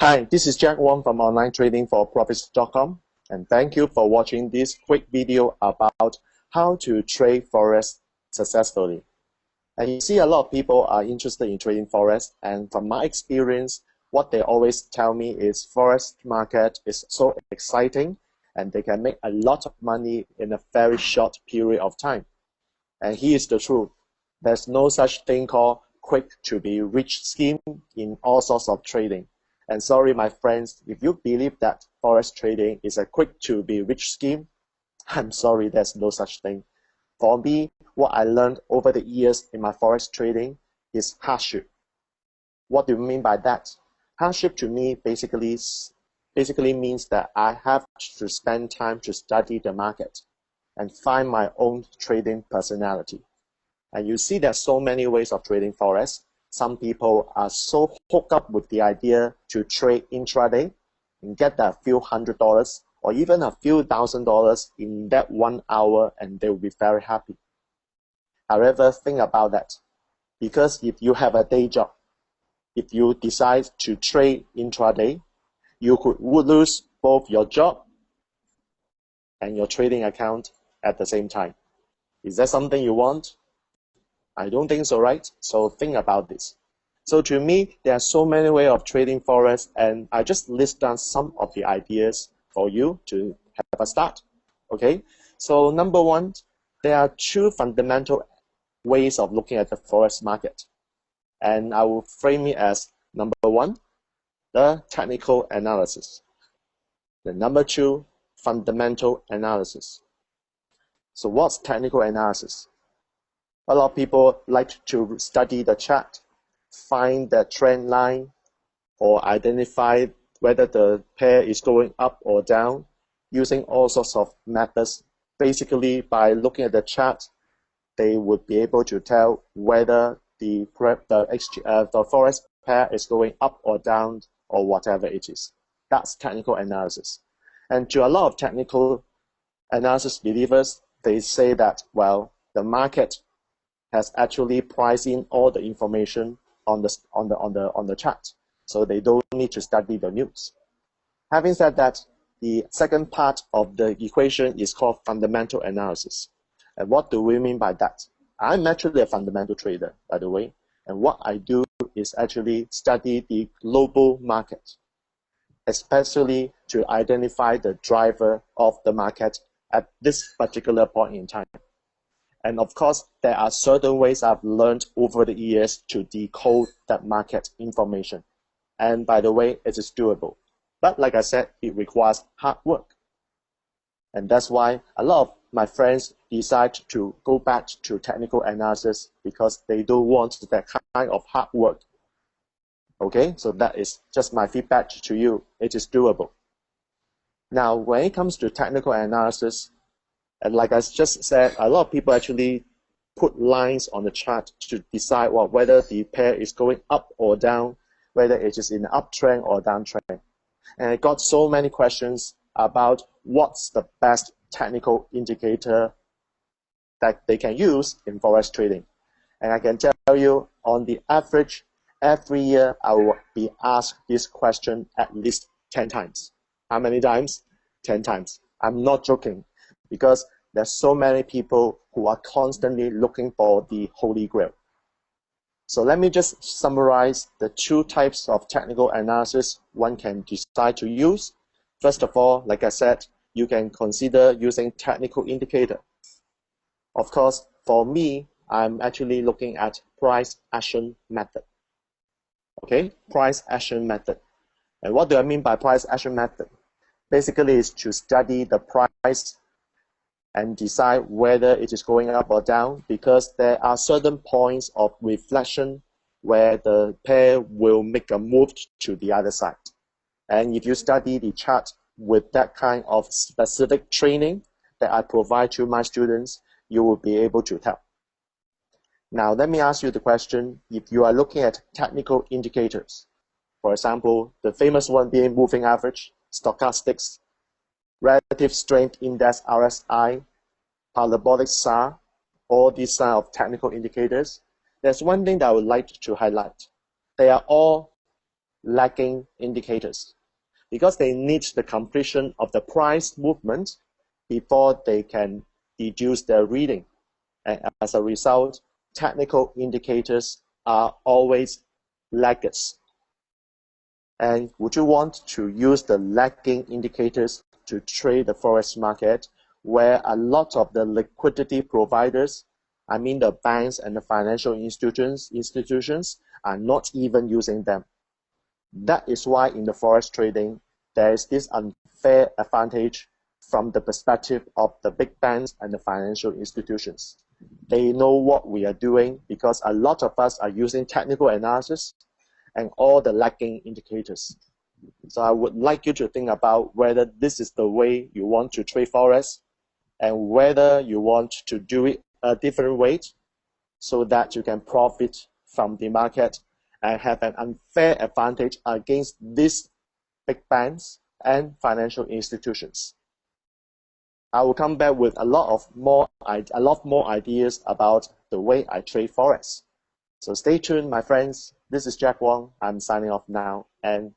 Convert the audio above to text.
Hi, this is Jack Wong from OnlineTradingForProfits.com, and thank you for watching this quick video about how to trade Forex successfully. And you see a lot of people are interested in trading Forex, and from my experience, what they always tell me is Forex market is so exciting and they can make a lot of money in a very short period of time. And here's the truth. There's no such thing called quick to be rich scheme in all sorts of trading. And sorry, my friends, if you believe that Forex trading is a quick to be rich scheme, I'm sorry, there's no such thing. For me, what I learned over the years in my Forex trading is hardship. What do you mean by that? Hardship to me basically means that I have to spend time to study the market and find my own trading personality. And you see there's so many ways of trading Forex. Some people are so hooked up with the idea to trade intraday and get a few $100 or even a few $1,000 in that 1 hour, and they will be very happy. However, think about that. Because if you have a day job, if you decide to trade intraday, you could lose both your job and your trading account at the same time. Is that something you want? I don't think so, right? So think about this. So to me, there are so many ways of trading Forex, and I just list down some of the ideas for you to have a start. Okay? So number one, there are two fundamental ways of looking at the Forex market. And I will frame it as number one, the technical analysis. The number two, fundamental analysis. So what's technical analysis? A lot of people like to study the chart, find the trend line, or identify whether the pair is going up or down using all sorts of methods. Basically, by looking at the chart, they would be able to tell whether the Forex pair is going up or down or whatever it is. That's technical analysis. And to a lot of technical analysis believers, they say that, well, the market has actually priced in all the information on the chart, so they don't need to study the news. Having said that, the second part of the equation is called fundamental analysis. And what do we mean by that? I'm actually a fundamental trader, by the way, and what I do is actually study the global market, especially to identify the driver of the market at this particular point in time. And of course, there are certain ways I've learned over the years to decode that market information. And by the way, it is doable. But like I said, it requires hard work. And that's why a lot of my friends decide to go back to technical analysis because they don't want that kind of hard work. Okay, so that is just my feedback to you. It is doable. Now, when it comes to technical analysis, and like I just said, a lot of people actually put lines on the chart to decide whether the pair is going up or down, whether it is in an uptrend or downtrend. And I got so many questions about what's the best technical indicator that they can use in Forex trading. And I can tell you, on the average, every year I will be asked this question at least 10 times. How many times? 10 times. I'm not joking, because there's so many people who are constantly looking for the Holy Grail. So let me just summarize the two types of technical analysis one can decide to use. First of all, like I said, you can consider using technical indicator. Of course, for me, I'm actually looking at price action method. Okay, price action method. And what do I mean by price action method? Basically, it's to study the price and decide whether it is going up or down, because there are certain points of reflection where the pair will make a move to the other side. And if you study the chart with that kind of specific training that I provide to my students, you will be able to tell. Now, let me ask you the question, if you are looking at technical indicators, for example, the famous one being moving average, stochastics, relative strength index RSI, parabolic SAR, all these kind of technical indicators, there's one thing that I would like to highlight. They are all lagging indicators because they need the completion of the price movement before they can deduce their reading. And as a result, technical indicators are always laggards. And would you want to use the lagging indicators to trade the Forex market where a lot of the liquidity providers, I mean the banks and the financial institutions are not even using them? That is why in the Forex trading, there is this unfair advantage from the perspective of the big banks and the financial institutions. They know what we are doing because a lot of us are using technical analysis and all the lagging indicators. So I would like you to think about whether this is the way you want to trade Forex and whether you want to do it a different way so that you can profit from the market and have an unfair advantage against these big banks and financial institutions. I will come back with a lot more ideas about the way I trade Forex. So stay tuned, my friends. This is Jack Wong. I'm signing off now, and